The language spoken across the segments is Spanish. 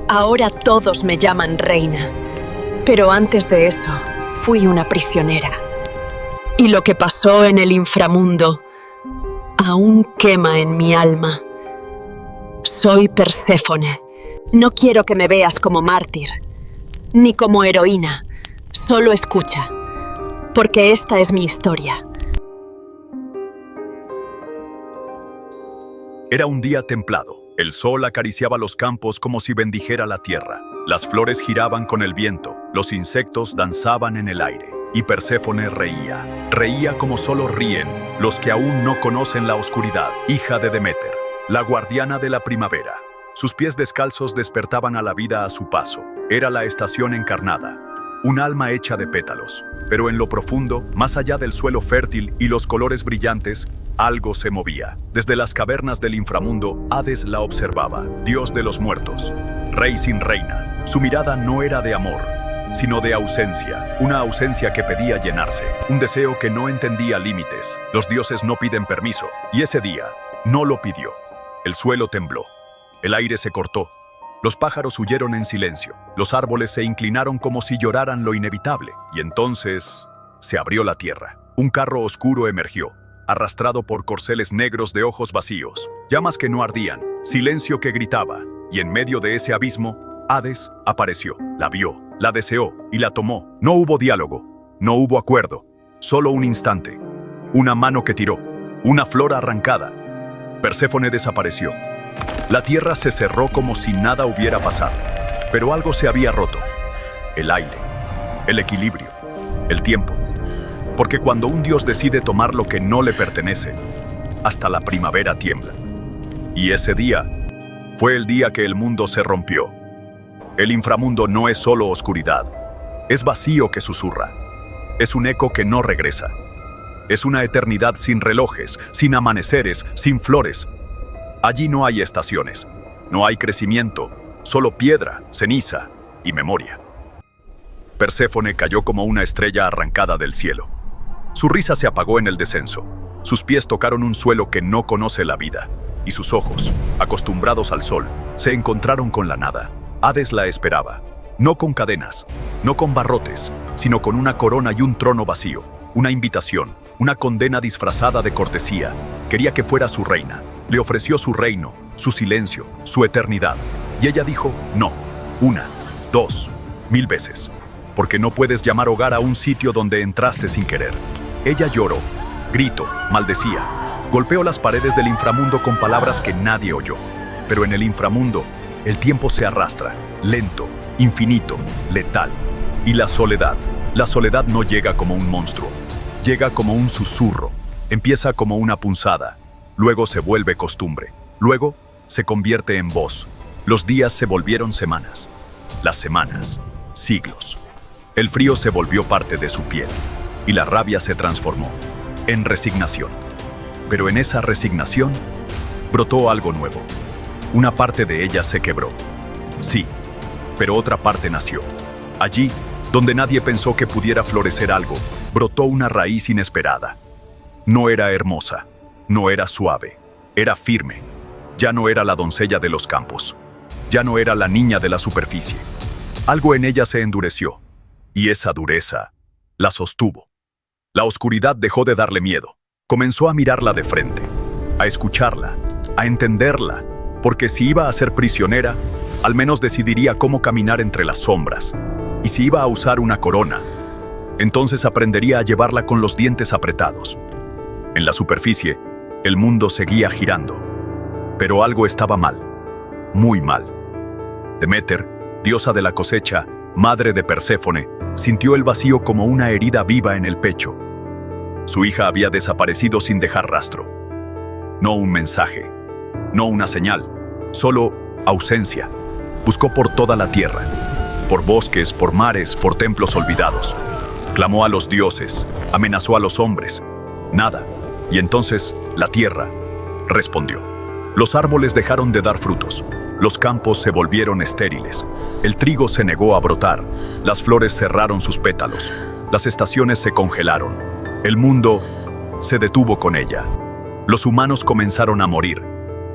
Ahora todos me llaman reina. Pero antes de eso, fui una prisionera. Y lo que pasó en el inframundo aún quema en mi alma. Soy Perséfone. No quiero que me veas como mártir, ni como heroína. Solo escucha, porque esta es mi historia. Era un día templado. El sol acariciaba los campos como si bendijera la tierra. Las flores giraban con el viento, los insectos danzaban en el aire. Y Perséfone reía. Reía como solo ríen los que aún no conocen la oscuridad. Hija de Deméter, la guardiana de la primavera. Sus pies descalzos despertaban a la vida a su paso. Era la estación encarnada. Un alma hecha de pétalos. Pero en lo profundo, más allá del suelo fértil y los colores brillantes, algo se movía. Desde las cavernas del inframundo, Hades la observaba, dios de los muertos, rey sin reina. Su mirada no era de amor, sino de ausencia, una ausencia que pedía llenarse, un deseo que no entendía límites. Los dioses no piden permiso, y ese día no lo pidió. El suelo tembló, el aire se cortó, los pájaros huyeron en silencio, los árboles se inclinaron como si lloraran lo inevitable, y entonces se abrió la tierra. Un carro oscuro emergió, arrastrado por corceles negros de ojos vacíos, llamas que no ardían, silencio que gritaba, y en medio de ese abismo, Hades apareció, la vio, la deseó y la tomó. No hubo diálogo, no hubo acuerdo, solo un instante, una mano que tiró, una flor arrancada. Perséfone desapareció. La tierra se cerró como si nada hubiera pasado, pero algo se había roto. El aire, el equilibrio, el tiempo. Porque cuando un dios decide tomar lo que no le pertenece, hasta la primavera tiembla. Y ese día fue el día que el mundo se rompió. El inframundo no es solo oscuridad, es vacío que susurra, es un eco que no regresa. Es una eternidad sin relojes, sin amaneceres, sin flores. Allí no hay estaciones, no hay crecimiento, solo piedra, ceniza y memoria. Perséfone cayó como una estrella arrancada del cielo. Su risa se apagó en el descenso, sus pies tocaron un suelo que no conoce la vida, y sus ojos, acostumbrados al sol, se encontraron con la nada. Hades la esperaba, no con cadenas, no con barrotes, sino con una corona y un trono vacío, una invitación, una condena disfrazada de cortesía. Quería que fuera su reina, le ofreció su reino, su silencio, su eternidad, y ella dijo no, 1, 2, 1000 veces, porque no puedes llamar hogar a un sitio donde entraste sin querer. Ella lloró, gritó, maldecía, golpeó las paredes del inframundo con palabras que nadie oyó. Pero en el inframundo, el tiempo se arrastra, lento, infinito, letal. Y la soledad no llega como un monstruo, llega como un susurro, empieza como una punzada, luego se vuelve costumbre, luego se convierte en voz. Los días se volvieron semanas, las semanas, siglos. El frío se volvió parte de su piel. Y la rabia se transformó en resignación. Pero en esa resignación brotó algo nuevo. Una parte de ella se quebró. Sí, pero otra parte nació. Allí, donde nadie pensó que pudiera florecer algo, brotó una raíz inesperada. No era hermosa, no era suave, era firme. Ya no era la doncella de los campos. Ya no era la niña de la superficie. Algo en ella se endureció. Y esa dureza la sostuvo. La oscuridad dejó de darle miedo. Comenzó a mirarla de frente, a escucharla, a entenderla, porque si iba a ser prisionera, al menos decidiría cómo caminar entre las sombras. Y si iba a usar una corona, entonces aprendería a llevarla con los dientes apretados. En la superficie, el mundo seguía girando. Pero algo estaba mal, muy mal. Deméter, diosa de la cosecha, madre de Perséfone, sintió el vacío como una herida viva en el pecho. Su hija había desaparecido sin dejar rastro. No un mensaje, no una señal, solo ausencia. Buscó por toda la tierra, por bosques, por mares, por templos olvidados. Clamó a los dioses, amenazó a los hombres. Nada. Y entonces la tierra respondió. Los árboles dejaron de dar frutos. Los campos se volvieron estériles. El trigo se negó a brotar. Las flores cerraron sus pétalos. Las estaciones se congelaron. El mundo se detuvo con ella. Los humanos comenzaron a morir.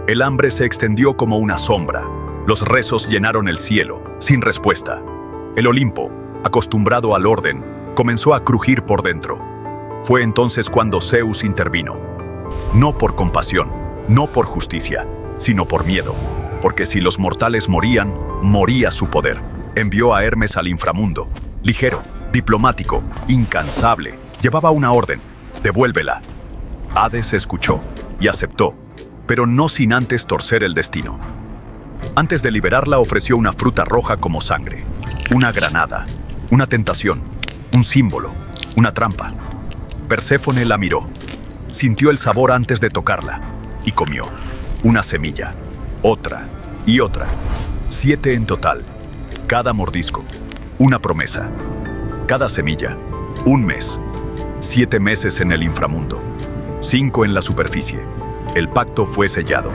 El hambre se extendió como una sombra. Los rezos llenaron el cielo, sin respuesta. El Olimpo, acostumbrado al orden, comenzó a crujir por dentro. Fue entonces cuando Zeus intervino. No por compasión, no por justicia, sino por miedo. Porque si los mortales morían, moría su poder. Envió a Hermes al inframundo. Ligero, diplomático, incansable, llevaba una orden: devuélvela. Hades escuchó y aceptó, pero no sin antes torcer el destino. Antes de liberarla, ofreció una fruta roja como sangre, una granada, una tentación, un símbolo, una trampa. Perséfone la miró, sintió el sabor antes de tocarla y comió. Una semilla, otra y otra. 7 en total. Cada mordisco, una promesa. Cada semilla, un mes. 7 meses en el inframundo, 5 en la superficie. El pacto fue sellado,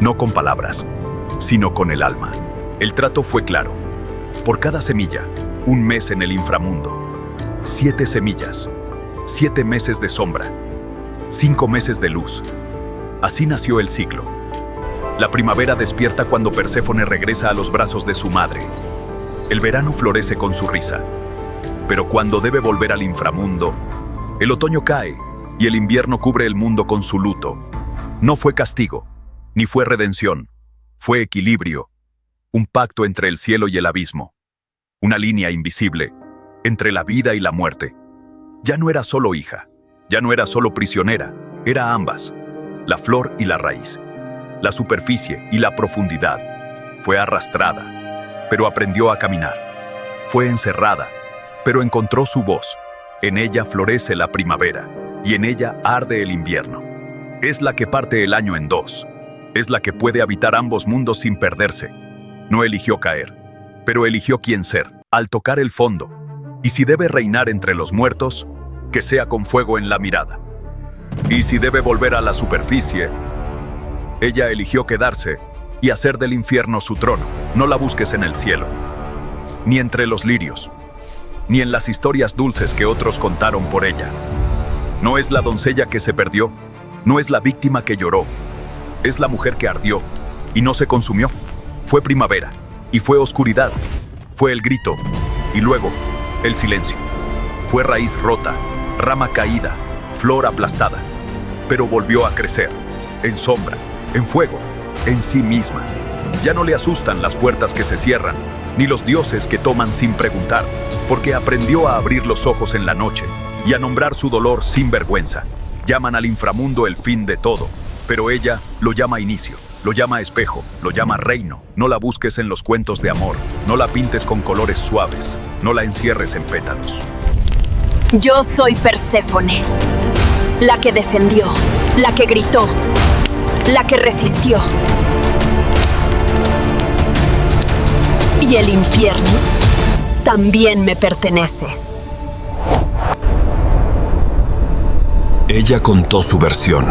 no con palabras, sino con el alma. El trato fue claro. Por cada semilla, un mes en el inframundo. 7 semillas, 7 meses de sombra, 5 meses de luz. Así nació el ciclo. La primavera despierta cuando Perséfone regresa a los brazos de su madre. El verano florece con su risa. Pero cuando debe volver al inframundo, el otoño cae y el invierno cubre el mundo con su luto. No fue castigo, ni fue redención. Fue equilibrio, un pacto entre el cielo y el abismo. Una línea invisible entre la vida y la muerte. Ya no era solo hija, ya no era solo prisionera, era ambas, la flor y la raíz, la superficie y la profundidad. Fue arrastrada, pero aprendió a caminar. Fue encerrada, pero encontró su voz. En ella florece la primavera, y en ella arde el invierno. Es la que parte el año en dos. Es la que puede habitar ambos mundos sin perderse. No eligió caer, pero eligió quién ser, al tocar el fondo. Y si debe reinar entre los muertos, que sea con fuego en la mirada. Y si debe volver a la superficie, ella eligió quedarse y hacer del infierno su trono. No la busques en el cielo, ni entre los lirios, ni en las historias dulces que otros contaron por ella. No es la doncella que se perdió, no es la víctima que lloró, es la mujer que ardió y no se consumió. Fue primavera y fue oscuridad, fue el grito y luego el silencio. Fue raíz rota, rama caída, flor aplastada, pero volvió a crecer, en sombra, en fuego, en sí misma. Ya no le asustan las puertas que se cierran, ni los dioses que toman sin preguntar, porque aprendió a abrir los ojos en la noche y a nombrar su dolor sin vergüenza. Llaman al inframundo el fin de todo, pero ella lo llama inicio, lo llama espejo, lo llama reino. No la busques en los cuentos de amor, no la pintes con colores suaves, no la encierres en pétalos. Yo soy Perséfone, la que descendió, la que gritó, la que resistió. Y el infierno también me pertenece. Ella contó su versión.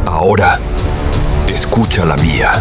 Ahora, escucha la mía.